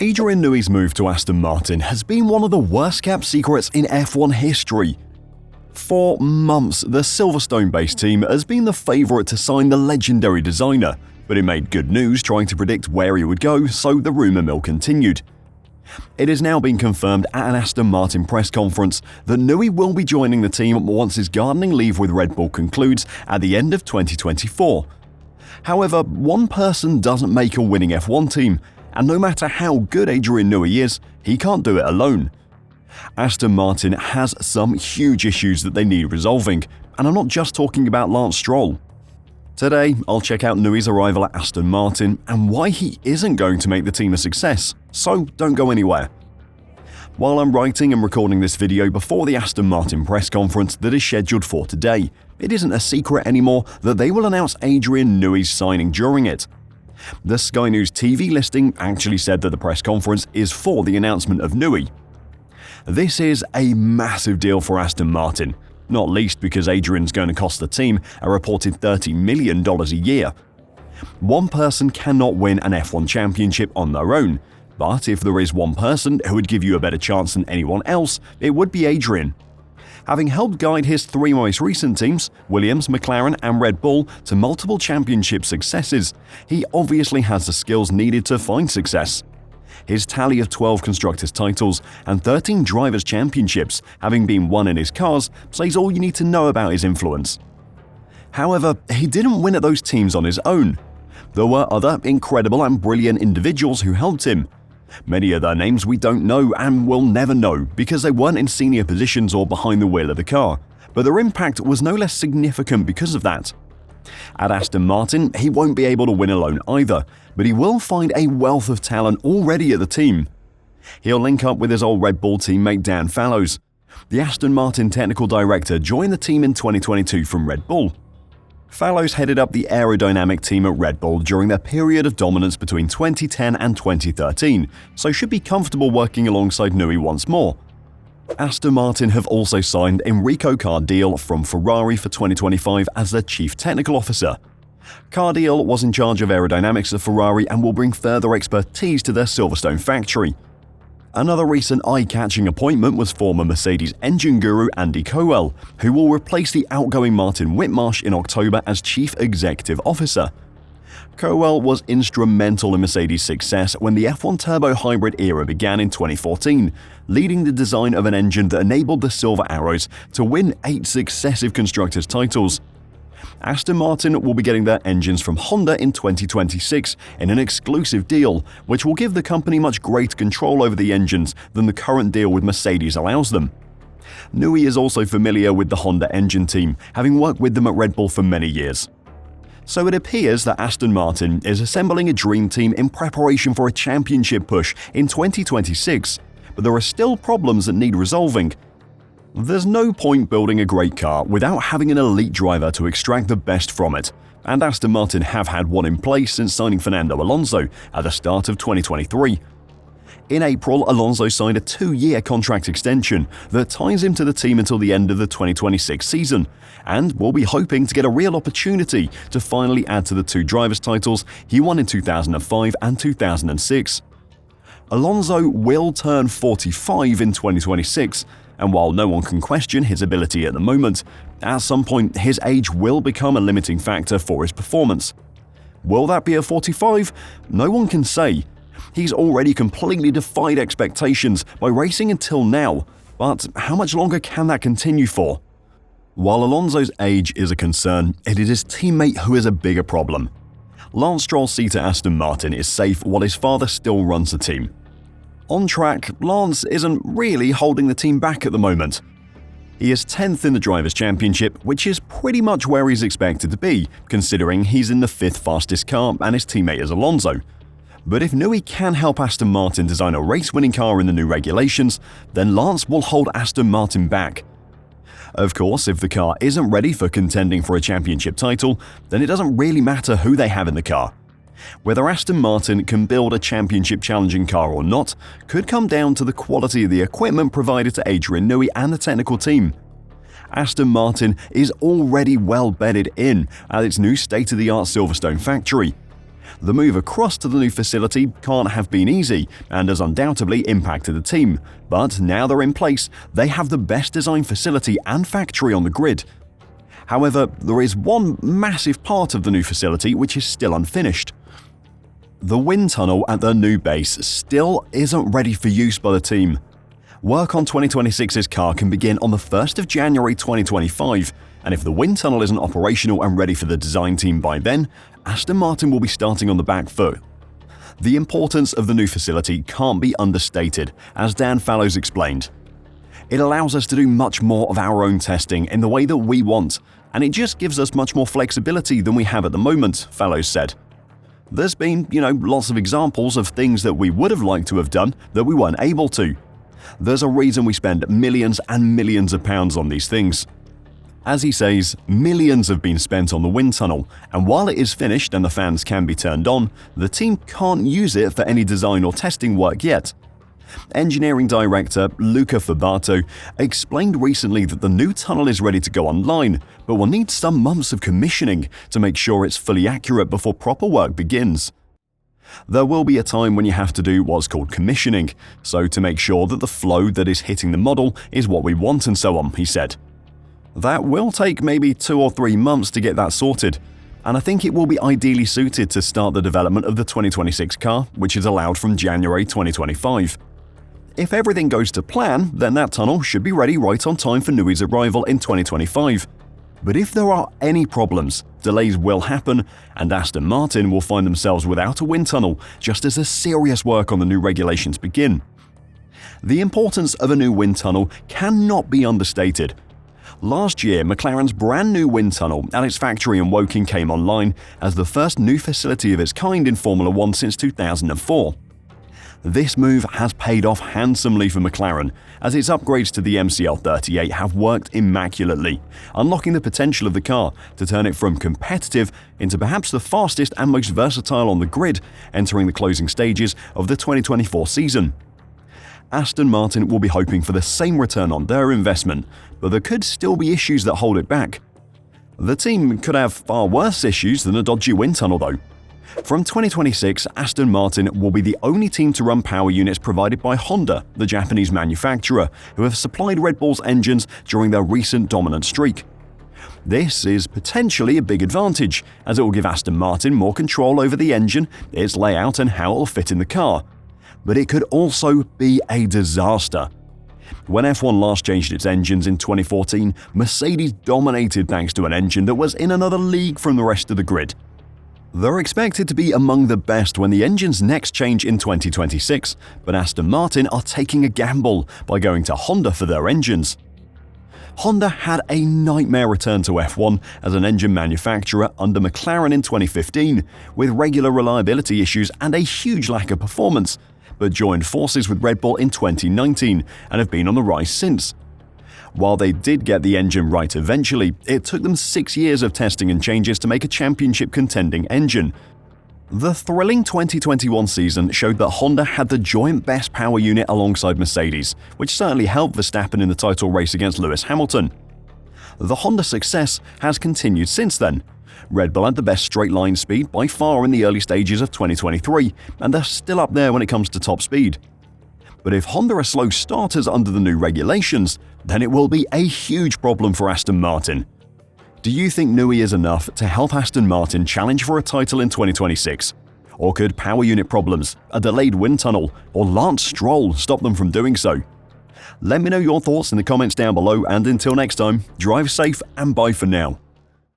Adrian Newey's move to Aston Martin has been one of the worst-kept secrets in F1 history. For months, the Silverstone-based team has been the favourite to sign the legendary designer, but it made good news trying to predict where he would go, so the rumour mill continued. It has now been confirmed at an Aston Martin press conference that Newey will be joining the team once his gardening leave with Red Bull concludes at the end of 2024. However, one person doesn't make a winning F1 team, and no matter how good Adrian Newey is, he can't do it alone. Aston Martin has some huge issues that they need resolving, and I'm not just talking about Lance Stroll. Today, I'll check out Newey's arrival at Aston Martin and why he isn't going to make the team a success, so don't go anywhere. While I'm writing and recording this video before the Aston Martin press conference that is scheduled for today, it isn't a secret anymore that they will announce Adrian Newey's signing during it. The Sky News TV listing actually said that the press conference is for the announcement of Newey. This is a massive deal for Aston Martin, not least because Adrian's going to cost the team a reported $30 million a year. One person cannot win an F1 championship on their own, but if there is one person who would give you a better chance than anyone else, it would be Adrian. Having helped guide his three most recent teams, Williams, McLaren and Red Bull, to multiple championship successes, he obviously has the skills needed to find success. His tally of 12 Constructors' titles and 13 Drivers' Championships, having been won in his cars, says all you need to know about his influence. However, he didn't win at those teams on his own. There were other incredible and brilliant individuals who helped him. Many of their names we don't know and will never know because they weren't in senior positions or behind the wheel of the car, but their impact was no less significant because of that. At Aston Martin, he won't be able to win alone either, but he will find a wealth of talent already at the team. He'll link up with his old Red Bull teammate Dan Fallows. The Aston Martin technical director joined the team in 2022 from Red Bull. Fallows headed up the aerodynamic team at Red Bull during their period of dominance between 2010 and 2013, so should be comfortable working alongside Newey once more. Aston Martin have also signed Enrico Cardiel from Ferrari for 2025 as their chief technical officer. Cardiel was in charge of aerodynamics at Ferrari and will bring further expertise to their Silverstone factory. Another recent eye-catching appointment was former Mercedes engine guru Andy Coll, who will replace the outgoing Martin Whitmarsh in October as Chief Executive Officer. Coll was instrumental in Mercedes' success when the F1 turbo hybrid era began in 2014, leading the design of an engine that enabled the Silver Arrows to win 8 successive Constructors' titles. Aston Martin will be getting their engines from Honda in 2026 in an exclusive deal, which will give the company much greater control over the engines than the current deal with Mercedes allows them. Newey is also familiar with the Honda engine team, having worked with them at Red Bull for many years. So it appears that Aston Martin is assembling a dream team in preparation for a championship push in 2026, but there are still problems that need resolving. There's no point building a great car without having an elite driver to extract the best from it, and Aston Martin have had one in place since signing Fernando Alonzo at the start of 2023. In April, Alonso signed a 2-year contract extension that ties him to the team until the end of the 2026 season, and will be hoping to get a real opportunity to finally add to the 2 drivers' titles he won in 2005 and 2006. Alonso will turn 45 in 2026, and while no one can question his ability at the moment, at some point his age will become a limiting factor for his performance. Will that be at 45? No one can say. He's already completely defied expectations by racing until now, but how much longer can that continue for? While Alonso's age is a concern, it is his teammate who is a bigger problem. Lance Stroll's seat at Aston Martin is safe while his father still runs the team. On track, Lance isn't really holding the team back at the moment. He is 10th in the Drivers' Championship, which is pretty much where he's expected to be, considering he's in the 5th fastest car and his teammate is Alonso. But if Newey can help Aston Martin design a race-winning car in the new regulations, then Lance will hold Aston Martin back. Of course, if the car isn't ready for contending for a championship title, then it doesn't really matter who they have in the car. Whether Aston Martin can build a championship-challenging car or not could come down to the quality of the equipment provided to Adrian Newey and the technical team. Aston Martin is already well bedded in at its new state-of-the-art Silverstone factory. The move across to the new facility can't have been easy and has undoubtedly impacted the team, but now they're in place, they have the best designed facility and factory on the grid. However, there is one massive part of the new facility which is still unfinished. The wind tunnel at their new base still isn't ready for use by the team. Work on 2026's car can begin on the 1st of January 2025, and if the wind tunnel isn't operational and ready for the design team by then, Aston Martin will be starting on the back foot. The importance of the new facility can't be understated, as Dan Fallows explained. It allows us to do much more of our own testing in the way that we want, and it just gives us much more flexibility than we have at the moment, Fallows said. There's been, lots of examples of things that we would have liked to have done that we weren't able to. There's a reason we spend millions and millions of pounds on these things. As he says, millions have been spent on the wind tunnel, and while it is finished and the fans can be turned on, the team can't use it for any design or testing work yet. Engineering Director Luca Fabato explained recently that the new tunnel is ready to go online, but will need some months of commissioning to make sure it's fully accurate before proper work begins. There will be a time when you have to do what's called commissioning, so to make sure that the flow that is hitting the model is what we want and so on, he said. That will take maybe 2 or 3 months to get that sorted, and I think it will be ideally suited to start the development of the 2026 car, which is allowed from January 2025. If everything goes to plan, then that tunnel should be ready right on time for Newey's arrival in 2025. But if there are any problems, delays will happen, and Aston Martin will find themselves without a wind tunnel just as the serious work on the new regulations begin. The importance of a new wind tunnel cannot be understated. Last year, McLaren's brand new wind tunnel at its factory in Woking came online as the first new facility of its kind in Formula 1 since 2004. This move has paid off handsomely for McLaren, as its upgrades to the MCL38 have worked immaculately, unlocking the potential of the car to turn it from competitive into perhaps the fastest and most versatile on the grid, entering the closing stages of the 2024 season. Aston Martin will be hoping for the same return on their investment, but there could still be issues that hold it back. The team could have far worse issues than a dodgy wind tunnel though. From 2026, Aston Martin will be the only team to run power units provided by Honda, the Japanese manufacturer, who have supplied Red Bull's engines during their recent dominant streak. This is potentially a big advantage, as it will give Aston Martin more control over the engine, its layout and how it will fit in the car. But it could also be a disaster. When F1 last changed its engines in 2014, Mercedes dominated thanks to an engine that was in another league from the rest of the grid. They're expected to be among the best when the engines next change in 2026, but Aston Martin are taking a gamble by going to Honda for their engines. Honda had a nightmare return to F1 as an engine manufacturer under McLaren in 2015, with regular reliability issues and a huge lack of performance, but joined forces with Red Bull in 2019 and have been on the rise since. While they did get the engine right eventually, it took them 6 years of testing and changes to make a championship contending engine. The thrilling 2021 season showed that Honda had the joint best power unit alongside Mercedes, which certainly helped Verstappen in the title race against Lewis Hamilton. The Honda success has continued since then. Red Bull had the best straight line speed by far in the early stages of 2023, and they're still up there when it comes to top speed. But if Honda are slow starters under the new regulations, then it will be a huge problem for Aston Martin. Do you think Newey is enough to help Aston Martin challenge for a title in 2026? Or could power unit problems, a delayed wind tunnel, or Lance Stroll stop them from doing so? Let me know your thoughts in the comments down below, and until next time, drive safe and bye for now.